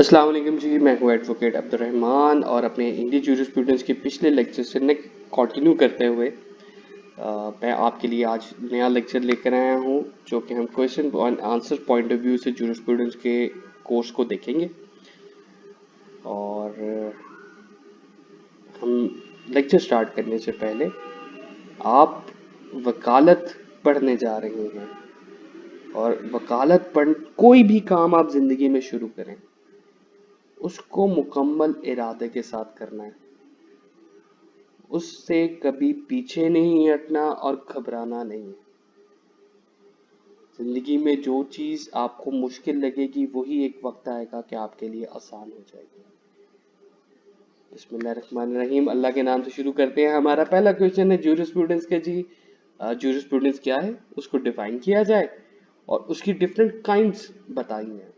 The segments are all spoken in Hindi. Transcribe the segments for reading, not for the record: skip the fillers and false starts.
अस्सलाम वालेकुम जी। मैं हूँ एडवोकेट अब्दुर्रहमान और अपने इंडी जूरिस्प्रूडेंस के पिछले लेक्चर से ने कंटिन्यू करते हुए मैं आपके लिए आज नया लेक्चर लेकर आया हूँ जो कि हम क्वेश्चन और आंसर पॉइंट ऑफ व्यू से जूरिस्प्रूडेंस के कोर्स को देखेंगे। और हम लेक्चर स्टार्ट करने से पहले आप वकालत पढ़ने जा रहे हैं और वकालत पढ़ कोई भी काम आप जिंदगी में शुरू करें उसको मुकम्मल इरादे के साथ करना है, उससे कभी पीछे नहीं हटना और घबराना नहीं। जिंदगी में जो चीज आपको मुश्किल लगेगी वही एक वक्त आएगा कि आपके लिए आसान हो जाएगी। बिस्मिल्लाहिर्रहमानिर्रहीम। अल्लाह के नाम से शुरू करते हैं। हमारा पहला क्वेश्चन है जूरिस्प्रूडेंस का जी। जूरिस्प्रूडेंस क्या है उसको डिफाइन किया जाए और उसकी डिफरेंट काइंड्स बताई हैं।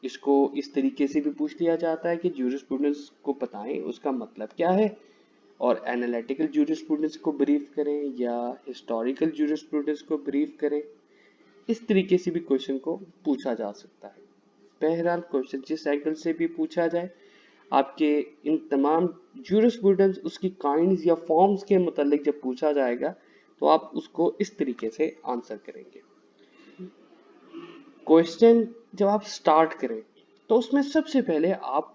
इसको इस तरीके से भी पूछ लिया जाता है कि जूरिस्प्रूडेंस को बताएं उसका मतलब क्या है, और एनालिटिकल जूरिस्प्रूडेंस को ब्रीफ करें या हिस्टोरिकल जूरिस्प्रूडेंस को ब्रीफ करें। इस तरीके से भी क्वेश्चन को पूछा जा सकता है। बहरहाल क्वेश्चन जिस एंगल से भी पूछा जाए, आपके इन तमाम जूरिस्प्रूडेंस उसकी काइंड्स या फॉर्म्स के मुतालिक जब पूछा जाएगा तो आप उसको इस तरीके से आंसर करेंगे। क्वेश्चन जब आप स्टार्ट करें तो उसमें सबसे पहले आप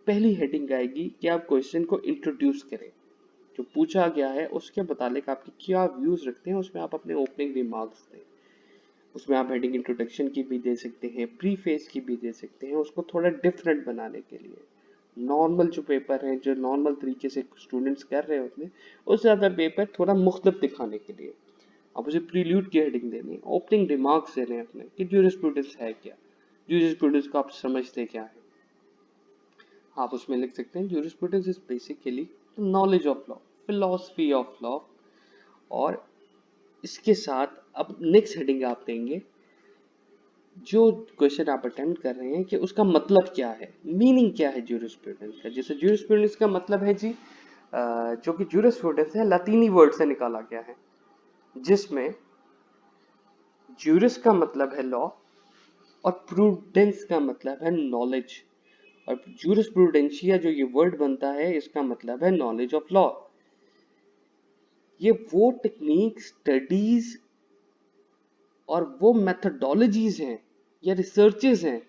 पहली हेडिंग आएगी कि आप क्वेश्चन को इंट्रोड्यूस करें। जो पूछा गया है उसके मुतालिक आपके क्या व्यूज रखते हैं उसमें आप अपने ओपनिंग रिमार्क्स दें। उसमें आप हेडिंग इंट्रोडक्शन की भी दे सकते हैं, प्रीफेस की भी दे सकते हैं, उसको थोड़ा डिफरेंट बनाने के लिए। नॉर्मल जो पेपर है, जो नॉर्मल तरीके से स्टूडेंट्स कर रहे होते हैं, उससे ज़्यादा पेपर थोड़ा मुख्तलिफ दिखाने के लिए आप उसे प्रील्यूड की हेडिंग देनी है, ओपनिंग रिमार्क्स देने हैं अपने कि जूरिस्प्रूडेंस है क्या, जूरिस्प्रूडेंस को आप समझते क्या है। आप उसमें लिख सकते हैं jurisprudence is basically knowledge of law, philosophy of law. और इसके साथ अब नेक्स्ट हेडिंग आप देंगे जो क्वेश्चन आप अटेम्प्ट कर रहे हैं कि उसका मतलब क्या है, मीनिंग क्या है जूरिस्प्रूडेंस का। जैसे जूरिस्प्रूडेंस का मतलब है जी, जो कि जूरिस्प्रूडेंस है लातीनी वर्ड से निकाला गया है, जिसमें जूरिस का मतलब है लॉ और प्रूडेंस का मतलब है नॉलेज। और जूरिस्प्रूडेंशिया जो ये वर्ड बनता है इसका मतलब है नॉलेज ऑफ लॉ। ये वो टेक्निक, स्टडीज और वो मेथोडोलॉजीज हैं या रिसर्चेस हैं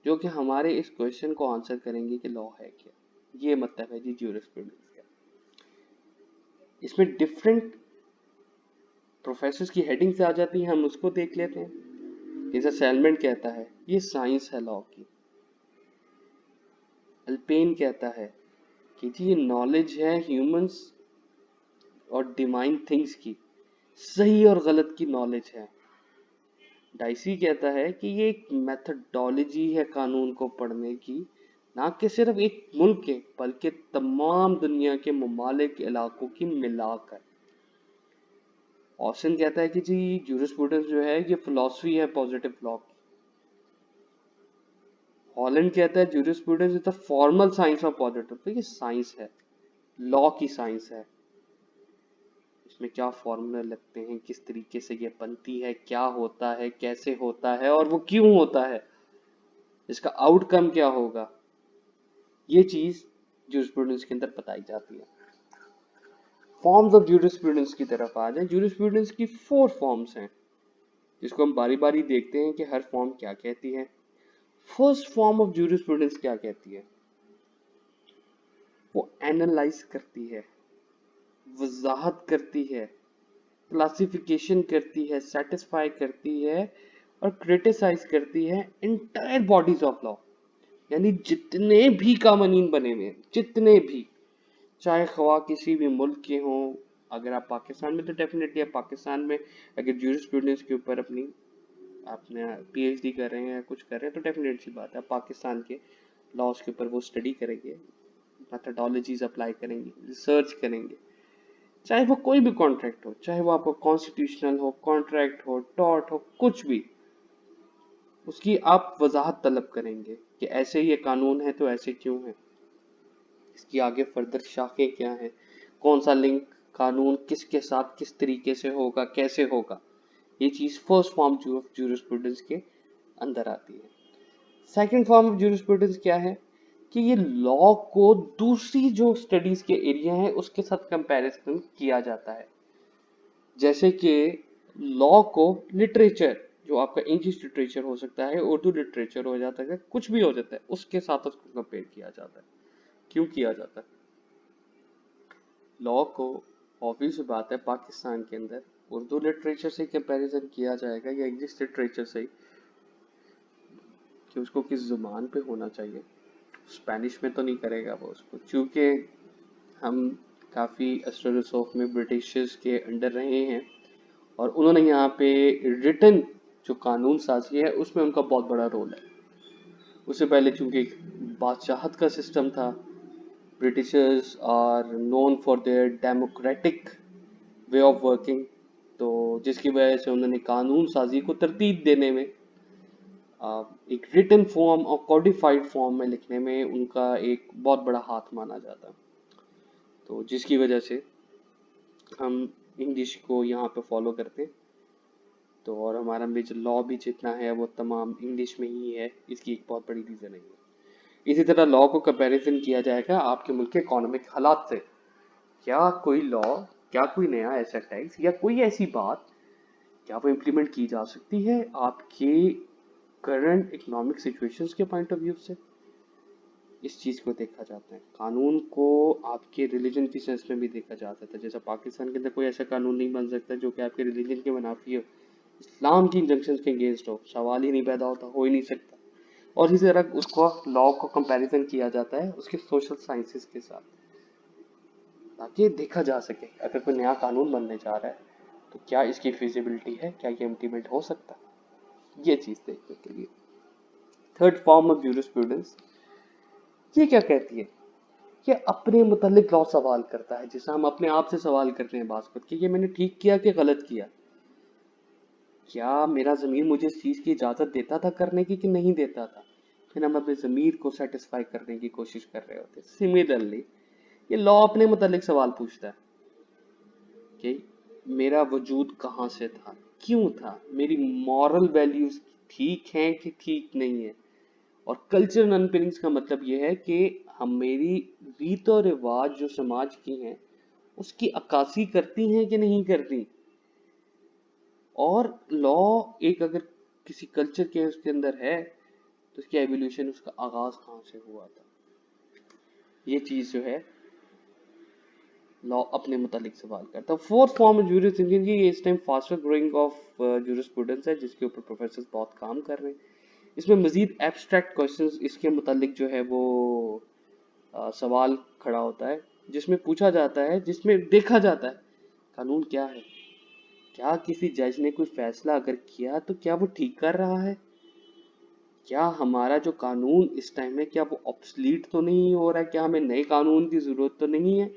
जो कि हमारे इस क्वेश्चन को आंसर करेंगे कि लॉ है क्या। ये मतलब है जी जूरिस्प्रूडेंस का। इसमें डिफरेंट प्रोफेसर्स की हेडिंग्स आ जाती हैं, हम उसको देख लेते हैं। जैसे सैलमन कहता है ये साइंस है लॉ की। अल्पेन कहता है कि जी ये नॉलेज है ह्यूमंस और डिवाइन थिंग्स की, सही और गलत की नॉलेज है। डाइसी कहता है कि ये एक मेथोडोलॉजी है कानून को पढ़ने की, ना कि सिर्फ एक मुल्क के बल्कि तमाम दुनिया के ममालिक इलाकों की मिलाकर। ऑस्टिन कहता है कि जी जूरिस्प्रूडेंस जो है ये फिलॉसफी है पॉजिटिव लॉ की। हॉलैंड कहता है jurisprudence is the formal science of positive. तो ये साइंस है, लॉ की साइंस है। इसमें क्या फॉर्मूले लगते हैं, किस तरीके से ये बनती है, क्या होता है, कैसे होता है और वो क्यों होता है, इसका आउटकम क्या होगा, ये चीज जूरिस्प्रूडेंस के अंदर बताई जाती है। फॉर्म्स ऑफ जूरिस्प्रूडेंस की तरफ आ जाए। जूरिस्प्रूडेंस की 4 फॉर्म्स हैं जिसको हम बारी बारी देखते हैं कि हर फॉर्म क्या कहती है। फर्स्ट फॉर्म ऑफ जूरिस्प्रूडेंस क्या कहती है, वो एनालाइज करती है, वजाहत करती है, क्लासिफिकेशन करती है, सेटिस्फाई करती है और क्रिटिसाइज करती है इंटायर बॉडीज ऑफ लॉ। यानी जितने भी कानून बने हुए हैं, जितने भी, चाहे ख्वाह किसी भी मुल्क के हों। अगर आप पाकिस्तान में तो डेफिनेटली आप पाकिस्तान में अगर जूरिस्प्रूडेंस के ऊपर अपनी अपने पीएचडी कर रहे हैं या कुछ कर रहे हैं तो डेफिनेट सी बात है पाकिस्तान के लॉज के ऊपर वो स्टडी करेंगे, मेथोडोलॉजीज अप्लाई करेंगे, रिसर्च करेंगे। चाहे वो कोई भी कॉन्ट्रैक्ट हो, चाहे वो आपको कॉन्स्टिट्यूशनल हो, कॉन्ट्रैक्ट हो, टॉर्ट हो, कुछ भी, उसकी आप वजाहत तलब करेंगे कि ऐसे ये कानून है तो ऐसे क्यों है, इसकी आगे फर्दर शाखें क्या हैं, कौन सा लिंक कानून किसके साथ किस तरीके से होगा, कैसे होगा। ये चीज फर्स्ट फॉर्म जूरिस्प्रूडेंस के अंदर आती है। सेकंड फॉर्म ऑफ जूरिस्प्रूडेंस क्या है कि ये लॉ को दूसरी जो स्टडीज के एरिया हैं उसके साथ कंपैरिजन किया जाता है। जैसे कि लॉ को लिटरेचर, जो आपका इंग्लिश लिटरेचर हो सकता है, उर्दू लिटरेचर हो जाता है, कुछ भी हो जाता है, उसके साथ उसको कंपेयर किया जाता है। क्यों किया जाता है? लॉ को ऑब्वियस बात है पाकिस्तान के अंदर उर्दू लिटरेचर से कंपैरिजन किया जाएगा या इंग्लिश लिटरेचर से, कि उसको किस जुबान पे होना चाहिए। स्पेनिश में तो नहीं करेगा वो उसको, क्योंकि हम काफ़ी अस्ट्रोसोफ में ब्रिटिशर्स के अंडर रहे हैं और उन्होंने यहाँ पे रिटन जो कानून साजी है उसमें उनका बहुत बड़ा रोल है। उससे पहले चूंकि एक बादशाहत का सिस्टम था, Britishers are known for their democratic way of working, तो जिसकी वजह से उन्होंने कानून साजी को तरतीब देने में, एक रिटन फॉर्म और कॉडिफाइड फॉर्म में लिखने में उनका एक बहुत बड़ा हाथ माना जाता है। तो जिसकी वजह से हम इंग्लिश को यहाँ पे फॉलो करते हैं। तो और हमारा में जो लॉ भी जितना है वो तमाम इंग्लिश में ही है, इसकी एक बहुत बड़ी रीज़न है। इसी तरह लॉ को कंपैरिजन किया जाएगा आपके मुल्क के इकोनॉमिक हालात से। क्या कोई लॉ, क्या कोई नया ऐसा टैक्स या कोई ऐसी बात, क्या वो इम्प्लीमेंट की जा सकती है आपके करंट इकोनॉमिक सिचुएशंस के पॉइंट ऑफ व्यू से। इस चीज़ को देखा जाता है। कानून को आपके रिलीजन की सेंस में भी देखा जा सकता है। जैसा पाकिस्तान के अंदर कोई ऐसा कानून नहीं बन सकता जो कि आपके रिलीजन के मुनाफी हो, इस्लाम की इंजंक्शंस के अगेंस्ट हो, सवाल ही नहीं पैदा होता, हो ही नहीं सकता। और इसी तरह उसको लॉ को कंपैरिजन किया जाता है उसके सोशल साइंसेस के साथ, ताकि देखा जा सके अगर कोई नया कानून बनने जा रहा है तो क्या इसकी फिजिबिलिटी है, क्या ये इम्प्लीमेंट हो सकता है, ये चीज़ देखने के लिए। थर्ड फॉर्म ऑफ जूरिस्प्रूडेंस ये क्या कहती है? ये अपने मुतालिक लॉ सवाल करता है, जैसे हम अपने आप से सवाल करते हैं बात करके, ये मैंने ठीक किया कि गलत किया, क्या मेरा ज़मीर मुझे इस चीज़ की इजाज़त देता था करने की कि नहीं देता था। फिर हम अपने ज़मीर को सेटिस्फाई करने की कोशिश कर रहे होते हैं। सिमिलरली ये लॉ अपने मुतालिक सवाल पूछता है कि मेरा वजूद कहाँ से था, क्यों था, मेरी मॉरल वैल्यूज ठीक हैं कि ठीक नहीं है। और कल्चरल अनपिनिंग्स का मतलब यह है कि हम मेरी रीत और रिवाज जो समाज की हैं उसकी अक्कासी करती हैं कि नहीं करती। और लॉ एक अगर किसी कल्चर के उसके अंदर है तो उसकी एवोल्यूशन, उसका आगाज कहाँ से हुआ था, ये चीज जो है लॉ अपने मुतालिक सवाल करता है। फोर्थ फॉर्म ऑफ जूरिस्प्रूडेंस, ये इस time faster growing of jurisprudence है जिसके ऊपर प्रोफेसर बहुत काम कर रहे हैं। इसमें मजीद एब्स्ट्रैक्ट क्वेश्चंस इसके मुतालिक जो है वो सवाल खड़ा होता है, जिसमें पूछा जाता है, जिसमें देखा जाता है कानून क्या है, क्या किसी जज ने कोई फैसला अगर किया तो क्या वो ठीक कर रहा है, क्या हमारा जो कानून इस टाइम है क्या वो ऑब्सलीट तो नहीं हो रहा है, क्या हमें नए कानून की जरूरत तो नहीं है।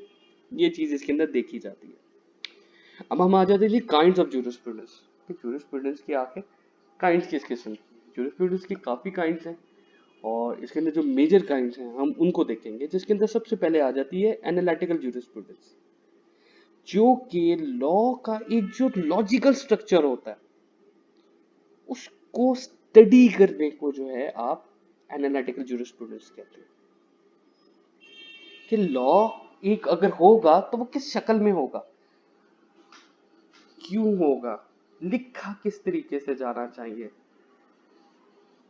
ये चीज इसके अंदर देखी जाती है। अब हम आ जाते हैं जी काइंड्स ऑफ जूरिस्प्रूडेंस। जूरिस्प्रूडेंस की आखिर काइंड्स किस किस्म की, जूरिस्प्रूडेंस की काफी काइंड्स हैं और इसके अंदर जो मेजर काइंड्स हैं हम उनको देखेंगे, जिसके अंदर सबसे पहले आ जाती है एनालिटिकल जूरिस्प्रूडेंस, जो कि लॉ का एक जो लॉजिकल स्ट्रक्चर होता है उसको स्टडी करने को जो है आप एनालिटिकल जूरिस्प्रूडेंस कहते हैं। कि लॉ एक अगर होगा तो वो किस शक्ल में होगा, क्यों होगा, लिखा किस तरीके से जाना चाहिए,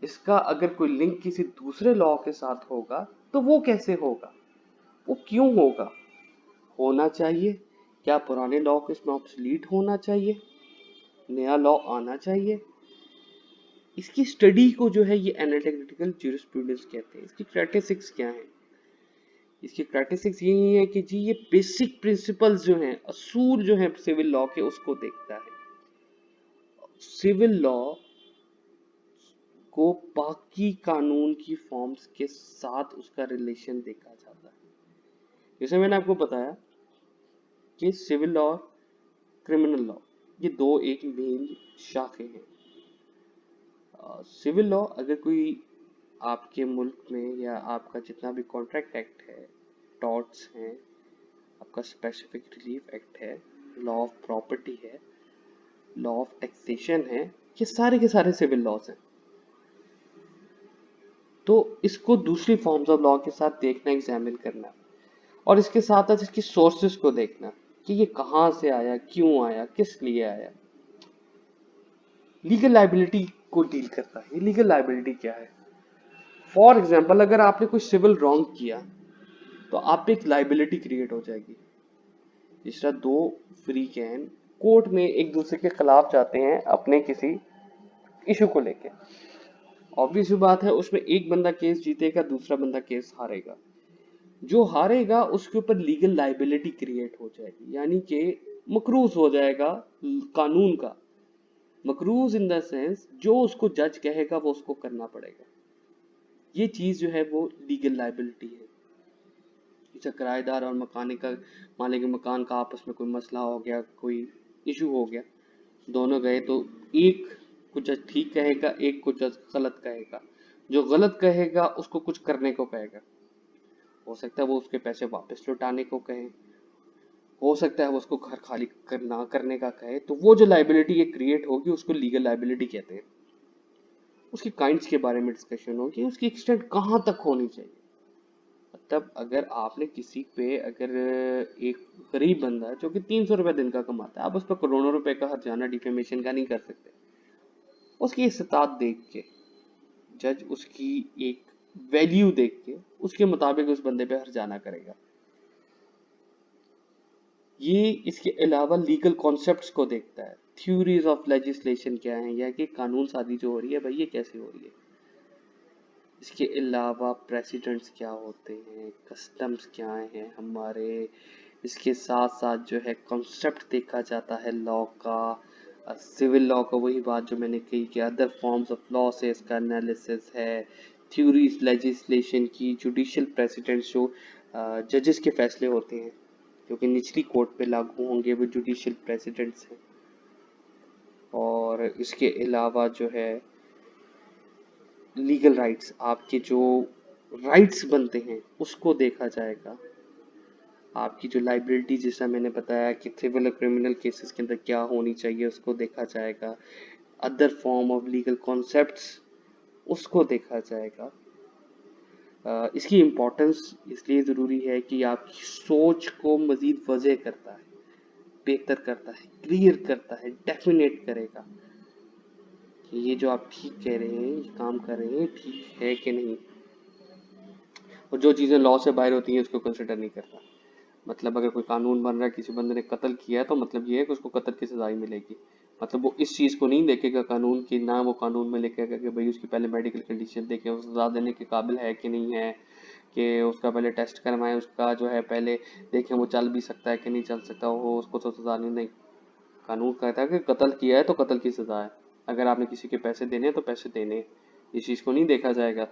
इसका अगर कोई लिंक किसी दूसरे लॉ के साथ होगा तो वो कैसे होगा, वो क्यों होगा, होना चाहिए, क्या पुराने लॉ को इसमें ऑब्सलीट होना चाहिए, नया लॉ आना चाहिए। इसकी स्टडी को जो है ये एनालिटिकल जूरिस्प्रूडेंस कहते हैं। इसकी कैरेक्टरिस्टिक्स क्या है? इसकी कैरेक्टरिस्टिक्स यही है कि जी ये बेसिक प्रिंसिपल्स जो हैं, असूल जो हैं सिविल लॉ के, उसको देखता है। सिविल लॉ को बाकी कानून की फॉर्म्स के साथ उसका रिलेशन देखा जाता है। जैसे मैंने आपको बताया कि सिविल लॉ, क्रिमिनल लॉ, ये दो एक मेन शाखे हैं। सिविल लॉ अगर कोई आपके मुल्क में या आपका जितना भी कॉन्ट्रैक्ट एक्ट है, टॉर्ट्स हैं, आपका स्पेसिफिक रिलीफ एक्ट है, लॉ ऑफ प्रॉपर्टी है, लॉ ऑफ टैक्सेशन है, ये सारे के सारे सिविल लॉज हैं। तो इसको दूसरी फॉर्म्स ऑफ लॉ के साथ देखना, एग्जामिन करना, और इसके साथ साथ इसकी सोर्सेस को देखना कि ये कहाँ से आया, क्यों आया, किस लिए आया। लीगल लाइबिलिटी को डील करता है। ये लीगल लाइबिलिटी क्या है? फॉर एग्जाम्पल, अगर आपने कोई सिविल रॉन्ग किया तो आप पे एक लाइबिलिटी क्रिएट हो जाएगी। जिस तरह दो फ्री कैन कोर्ट में एक दूसरे के खिलाफ जाते हैं अपने किसी इशू को लेके, ऑब्वियस बात है उसमें एक बंदा केस जीतेगा, दूसरा बंदा केस हारेगा। जो हारेगा उसके ऊपर लीगल लाइबिलिटी क्रिएट हो जाएगी, यानी कि मकरूज हो जाएगा कानून का। मकरूज इन द सेंस जो उसको जज कहेगा वो उसको करना पड़ेगा। ये चीज जो है वो लीगल लाइबिलिटी है। जैसे किराएदार और मालिक मकान का आपस में कोई मसला हो गया, कोई इशू हो गया, दोनों गए तो एक को जज ठीक कहेगा, एक को जज गलत कहेगा। जो गलत कहेगा उसको कुछ करने को कहेगा। हो सकता है वो उसके पैसे वापस लौटाने को कहे, हो सकता है वो उसको घर खाली करना करने का कहे। तो वो जो लाइबिलिटी ये क्रिएट होगी उसको लीगल लाइबिलिटी कहते हैं। उसकी काइंड्स के बारे में डिस्कशन होगी, उसकी एक्सटेंट कहाँ तक होनी चाहिए। मतलब अगर आपने किसी पे, अगर एक गरीब बंदा जो कि 300 रुपए दिन का कमाता है, आप उस पर करोड़ों रुपए का हर्जाना डिफेमेशन का नहीं कर सकते। उसकी इस्तात देख के जज उसकी एक वैल्यू देख के उसके मुताबिक उस बंदे पे हर्जाना करेगा। ये इसके अलावा लीगल कॉन्सेप्ट्स को देखता है। थ्योरीज ऑफ लेजिस्लेशन क्या है, या कि कानून साजी जो हो रही है भाई ये कैसे हो रही है। इसके अलावा प्रेसिडेंट्स क्या होते हैं, कस्टम्स क्या हैं हमारे। इसके साथ साथ जो है कॉन्सेप्ट देखा जाता है लॉ का, सिविल लॉ का, वही बात जो मैंने कही कि अदर फॉर्म्स ऑफ लॉ से इसका एनालिसिस है। थ्योरीज लेजिस्लेशन की, जुडिशियल प्रेसिडेंट्स जो जजेस के फैसले होते हैं जो कि निचली कोर्ट पे लागू होंगे, वो जुडिशियल प्रेसिडेंट्स हैं। और इसके अलावा जो है लीगल राइट्स, आपके जो राइट्स बनते हैं उसको देखा जाएगा। आपकी जो लाइबिलिटी, जैसा मैंने बताया कि सिविल और क्रिमिनल केसेस के अंदर क्या होनी चाहिए, उसको देखा जाएगा। Other form of legal concepts उसको देखा जाएगा। इसकी इम्पोर्टेंस इसलिए ज़रूरी है कि आपकी सोच को मज़ीद वज़े करता है, बेहतर करता है, क्लियर करता है, डेफिनेट करेगा कि ये जो आप ठीक कह रहे हैं, ये काम कर रहे हैं, ठीक है कि नहीं। और जो चीज़ें लॉ से बाहर होती हैं उसको कंसिडर नहीं करता। मतलब अगर कोई कानून बन रहा है, किसी बंदे ने कत्ल किया है, तो मतलब ये है कि उसको कत्ल की सजा ही मिलेगी। मतलब वो इस चीज़ को नहीं देखेगा कानून की, ना वो कानून में लिखेगा कि भाई उसकी पहले मेडिकल कंडीशन देखें, वो सजा देने के काबिल है कि नहीं है, कि उसका पहले टेस्ट करवाएं, उसका जो है पहले देखें वो चल भी सकता है कि नहीं चल सकता, वो उसको तो सजा नहीं। कानून कहता है कि कत्ल किया है तो कत्ल की सजा है। अगर आपने किसी के पैसे देने हैं तो पैसे देने हैं। इस चीज़ को नहीं देखा जाएगा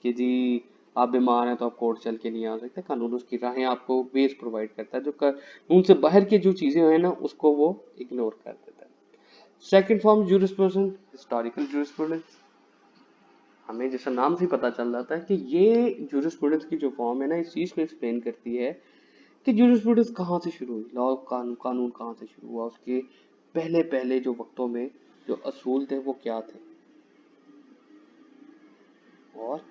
कि जी आप बीमार हैं तो आप कोर्ट चल के नहीं आ सकते। कानून उसकी राहें आपको वेज प्रोवाइड करता है। जो कानून से बाहर की जो चीज़ें हैं ना उसको वो इग्नोर कर देता है। Second form jurisprudence, historical jurisprudence. हमें जैसा नाम से पता चल जाता है कि ये ज्यूरिस्प्रूडेंस की जो फॉर्म है ना, इस चीज़ को एक्सप्लेन करती है कि ज्यूरिस्प्रूडेंस कहाँ से शुरू हुई, लॉ कानून कहाँ से शुरू हुआ, उसके पहले पहले जो वक्तों में जो असूल थे वो क्या थे, और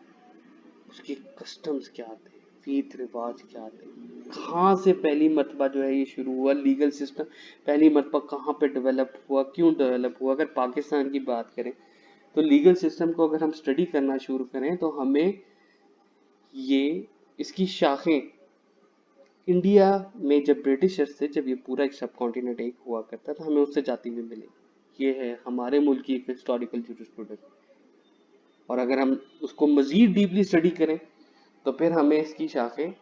उसके कस्टम्स क्या थे, रीत रिवाज क्या थे, कहाँ से पहली मरतबा जो है ये शुरू हुआ, लीगल सिस्टम पहली मरतबा कहाँ पे डेवलप हुआ, क्यों डेवलप हुआ। अगर पाकिस्तान की बात करें तो लीगल सिस्टम को अगर हम स्टडी करना शुरू करें तो हमें ये इसकी शाखें इंडिया में जब ब्रिटिशर्स थे, जब ये पूरा एक सब कॉन्टिनेंट एक हुआ करता था, हमें उससे जाती हुई मिलेगी। ये है हमारे मुल्क की एक हिस्टोरिकल ज्यूरिस्प्रूडेंस। और अगर हम उसको मजीद डीपली स्टडी करें तो फिर हमें इसकी शाखें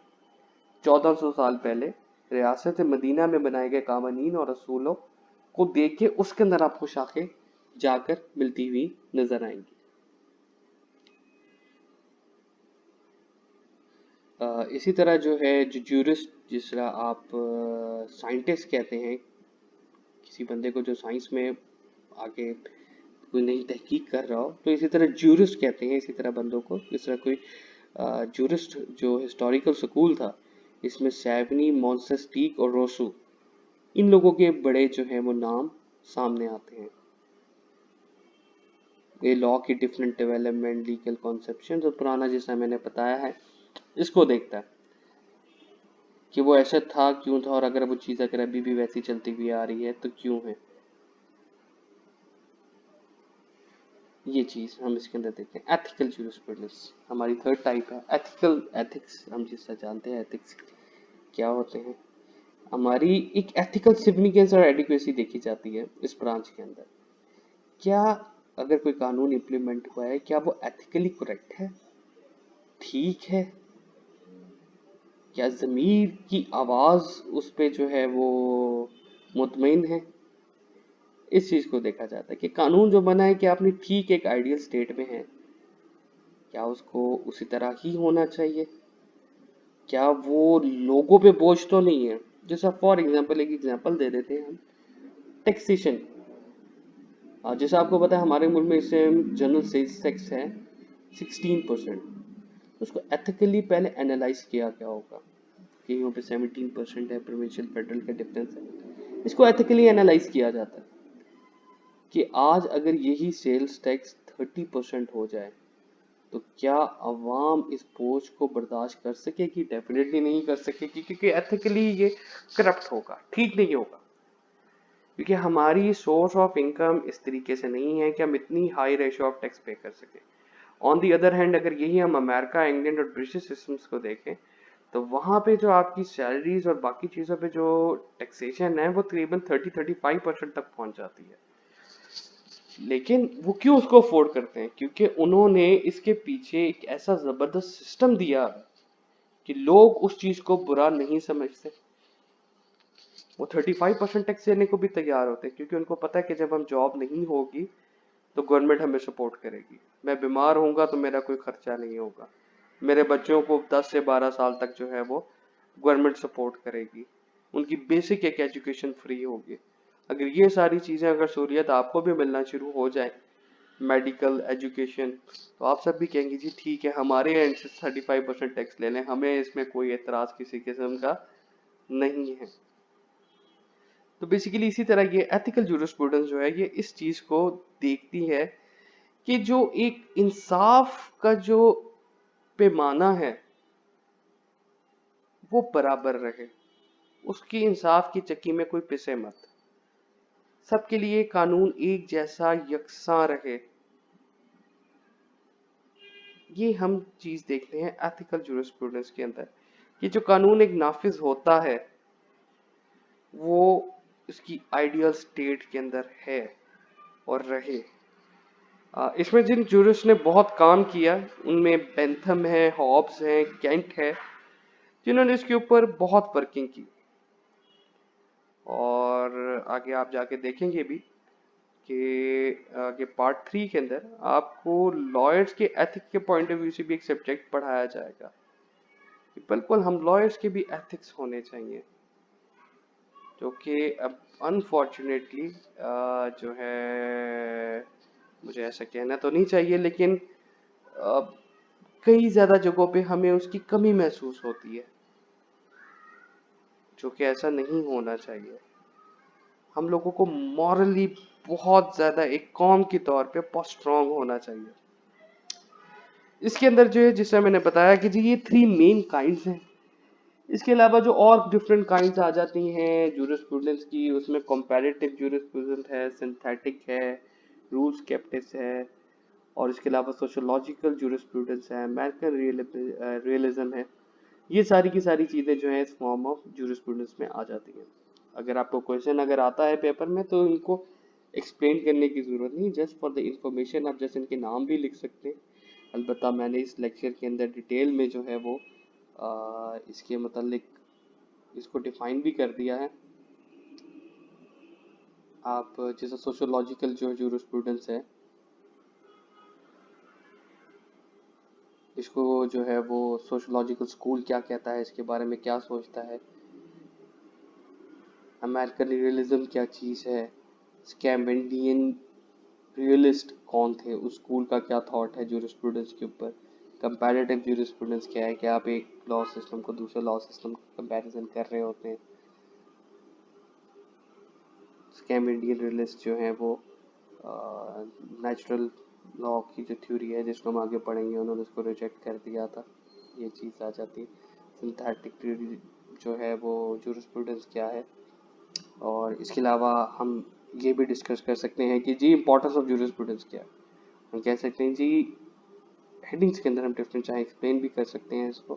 1400 साल पहले रियासत मदीना में बनाए गए कावानीन और असूलों को देख के उसके अंदर आपको शाखें जाकर मिलती हुई नजर आएंगी। इसी तरह जो है जो ज्यूरिस्ट, जिस तरह आप साइंटिस्ट कहते हैं किसी बंदे को जो साइंस में आगे कोई नई तहकीक कर रहा हो, तो इसी तरह ज्यूरिस्ट कहते हैं इसी तरह बंदों को। जिस तरह कोई ज्यूरिस्ट जो हिस्टोरिकल स्कूल था, इसमें सैवनी, मॉन्सेस्टीक और रोसू, इन लोगों के बड़े जो हैं वो नाम सामने आते हैं। ये लॉ की डिफरेंट डेवलपमेंट, लीगल कॉन्सेप्शन, जो पुराना जैसा मैंने बताया है, इसको देखता है कि वो ऐसा था क्यों था, और अगर वो चीज़ अगर अभी भी वैसी चलती हुई आ रही है तो क्यों है। ये चीज़ हम इसके अंदर देखते हैं। एथिकल जूरिस्प्रूडेंस हमारी थर्ड टाइप है। एथिकल, एथिक्स हम जिससे जानते हैं, एथिक्स क्या होते हैं। हमारी एक एथिकल सिग्निफिकेंस और एडिक्वेसी देखी जाती है इस ब्रांच के अंदर। क्या अगर कोई कानून इम्प्लीमेंट हुआ है, क्या वो एथिकली करेक्ट है, ठीक है, क्या ज़मीर की आवाज़ उस पे जो है वो मुतमईन है। इस चीज़ को देखा जाता है कि कानून जो बना है कि आपने ठीक एक आइडियल स्टेट में है, क्या उसको उसी तरह ही होना चाहिए, क्या वो लोगों पे बोझ तो नहीं है। जैसा फॉर एग्जांपल एक एग्जांपल दे देते हैं हम, टैक्सेशन। जैसा आपको पता है हमारे मुल्क में इस जनरल सेल्स टैक्स है 16%। उसको एथिकली पहले एनालाइज किया गया होगा कि यहाँ पे 17% है, प्रोविंशियल फेडरल का डिफरेंस है। इसको एथिकली एनालाइज किया जाता है कि आज अगर यही सेल्स टैक्स 30% हो जाए तो क्या अवाम इस बोझ को बर्दाश्त कर सकेगी? डेफिनेटली नहीं कर सकेगी, क्योंकि एथिकली ये करप्ट होगा, ठीक नहीं होगा। क्योंकि हमारी सोर्स ऑफ इनकम इस तरीके से नहीं है कि हम इतनी हाई रेशियो ऑफ टैक्स पे कर सकें। ऑन दी अदर हैंड अगर यही हम अमेरिका, इंग्लैंड और ब्रिटिश सिस्टम्स को देखें तो वहां पे जो आपकी सैलरीज और बाकी चीजों पे जो टैक्सेशन है वो तकरीबन 30-35% तक पहुंच जाती है। लेकिन वो क्यों उसको अफोर्ड करते हैं? क्योंकि उन्होंने इसके पीछे एक ऐसा जबरदस्त सिस्टम दिया कि लोग उस चीज को बुरा नहीं समझते। वो 35% टैक्स देने को भी तैयार होते हैं, क्योंकि उनको पता है कि जब हम जॉब नहीं होगी तो गवर्नमेंट हमें सपोर्ट करेगी। मैं बीमार होऊंगा तो मेरा कोई खर्चा नहीं होगा, मेरे बच्चों को 10 से 12 साल तक जो है वो गवर्नमेंट सपोर्ट करेगी, उनकी बेसिक एक एजुकेशन फ्री होगी। अगर ये सारी चीजें अगर सहूलियत आपको भी मिलना शुरू हो जाए, मेडिकल, एजुकेशन, तो आप सब भी कहेंगे जी ठीक है, हमारे एंड से 35% टैक्स ले लें, हमें इसमें कोई एतराज किसी किस्म का नहीं है। तो बेसिकली इसी तरह ये एथिकल जूरिस्प्रूडेंस जो है ये इस चीज को देखती है कि जो एक इंसाफ का जो पैमाना है वो बराबर रहे, उसकी इंसाफ की चक्की में कोई पिसे मत, सबके लिए कानून एक जैसा यकसा रहे। ये हम चीज देखते हैं एथिकल जूरिस्प्रूडेंस के अंदर कि जो कानून एक नाफिज होता है वो इसकी आइडियल स्टेट के अंदर है और रहे। इसमें जिन जूरिस्ट ने बहुत काम किया उनमें बेंथम है, हॉब्स है, केंट है, जिन्होंने इसके ऊपर बहुत वर्किंग की। और आगे आप जाके देखेंगे भी कि आगे पार्ट 3 के अंदर आपको लॉयर्स के एथिक्स के पॉइंट ऑफ व्यू से भी एक सब्जेक्ट पढ़ाया जाएगा कि बिल्कुल हम लॉयर्स के भी एथिक्स होने चाहिए, जो कि अब अनफॉर्चुनेटली जो है, मुझे ऐसा कहना तो नहीं चाहिए लेकिन अ, कई ज्यादा जगहों पे हमें उसकी कमी महसूस होती है, जो कि ऐसा नहीं होना चाहिए। हम लोगों को मॉरली बहुत ज्यादा एक कौम के तौर पे बहुत स्ट्रांग होना चाहिए। इसके अंदर जो है, जिससे मैंने बताया कि जी ये 3 मेन काइंड्स हैं। इसके अलावा जो और डिफरेंट काइंड्स आ जाती हैं जूरिस्प्रूडेंस की, उसमें कंपैरेटिव जूरिस्प्रूडेंस है, सिंथेटिक है, रूल्स कैप्टिस है, और इसके अलावा सोशियोलॉजिकल जूरिस्प्रूडेंस है, अमेरिकन रियलिज्म है। ये सारी की सारी चीजें जो है इस फॉर्म ऑफ जूरिस्प्रूडेंस में आ जाती हैं। अगर आपको क्वेश्चन अगर आता है पेपर में तो इनको एक्सप्लेन करने की जरूरत नहीं, जस्ट फॉर द इंफॉर्मेशन आप जैसे इनके नाम भी लिख सकते हैं। अलबत्ता मैंने इस लेक्चर के अंदर डिटेल में जो है वो इसके मतलब इसको डिफाइन भी कर दिया है। आप जैसे सोशियोलॉजिकल जो जूरिस्प्रूडेंस है, इसको जो है वो सोशियोलॉजिकल स्कूल क्या कहता है, इसके बारे में क्या सोचता है, अमेरिकन रियलिज्म क्या चीज़ है, स्कैमेंडियन रियलिस्ट कौन थे, उस स्कूल का क्या थॉट है जूरिस्प्रूडेंस के ऊपर, कंपैरेटिव जूरिस्प्रूडेंस क्या है कि आप एक लॉ सिस्टम को दूसरे लॉ सिस्टम का कंपैरिजन कर रहे होते हैं, स्कैमेंडियन रियलिस्ट जो है वो नेचुरल लॉ की जो थ्योरी है जिसको हम आगे पढ़ेंगे उन्होंने उसको रिजेक्ट कर दिया था, ये चीज़ आ जाती है। सिंथेटिक थ्योरी जो है वो जूरिस्प्रूडेंस क्या है, और इसके अलावा हम ये भी डिस्कस कर सकते हैं कि जी इंपॉर्टेंस ऑफ जूरिस्प्रूडेंस क्या है। हम कह सकते हैं जी हेडिंग्स के अंदर हम डिफरेंट चाहे एक्सप्लेन भी कर सकते हैं इसको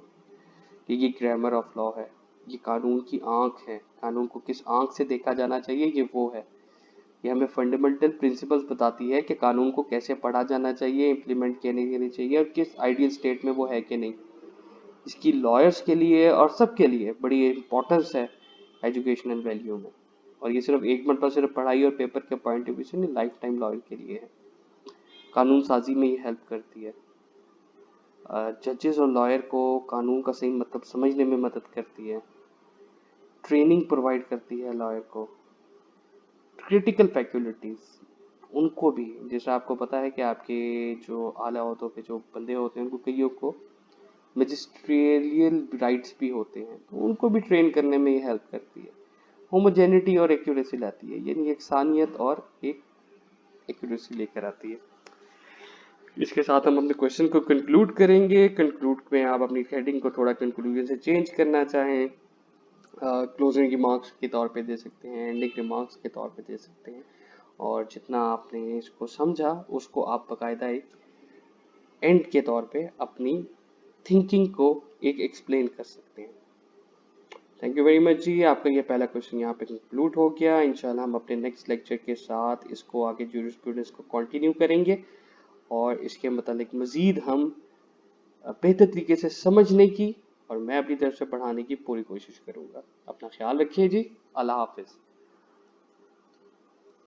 कि ये ग्रामर ऑफ लॉ है, ये कानून की आंख है, कानून को किस आंख से देखा जाना चाहिए ये वो है। ये हमें फंडामेंटल प्रिंसिपल्स बताती है कि कानून को कैसे पढ़ा जाना चाहिए, इम्प्लीमेंट करनी चाहिए और किस आइडियल स्टेट में वो है कि नहीं। इसकी लॉयर्स के लिए और सबके लिए बड़ी इंपॉर्टेंस है एजुकेशनल वैल्यू में। और ये सिर्फ एक मतलब सिर्फ पढ़ाई और पेपर के पॉइंट ऑफ व्यू से नहीं, लाइफ टाइम लॉयर के लिए है। कानून साजी में ये हेल्प करती है। जजेस और लॉयर को कानून का सही मतलब समझने में मदद करती है। ट्रेनिंग प्रोवाइड करती है लॉयर को। क्रिटिकल फैक्युलिटीज उनको भी, जैसे आपको पता है कि आपके जो आला अहदों पे जो बंदे होते हैं उनको कईयों को मैजिस्ट्रियल राइट्स भी होते हैं, तो उनको भी ट्रेन करने में ये हेल्प करती है। होमोजेनिटी और एक्यूरेसी लाती है, यानी एकसानियत और एक एक्यूरेसी लेकर आती है। इसके साथ हम अपने क्वेश्चन को कंक्लूड करेंगे। कंक्लूड में आप अपनी हेडिंग को थोड़ा कंक्लूजन से चेंज करना चाहें, क्लोजिंग रिमार्क्स के तौर पे दे सकते हैं, एंडिंग रिमार्क्स के तौर पे दे सकते हैं, और जितना आपने इसको समझा उसको आप बाकायदा एक एंड के तौर पे अपनी थिंकिंग को एक एक्सप्लेन कर सकते हैं। थैंक यू वेरी मच जी, आपका ये पहला क्वेश्चन यहाँ पे कंक्लूड हो गया। इंशाल्लाह हम अपने नेक्स्ट लेक्चर के साथ इसको आगे जूरिस्प्रूडेंस को कंटिन्यू करेंगे और इसके मतलब मज़ीद हम बेहतर तरीके से समझने की और मैं अपनी तरफ से पढ़ाने की पूरी कोशिश करूंगा। अपना ख्याल रखिए जी। अल्लाह हाफिज़।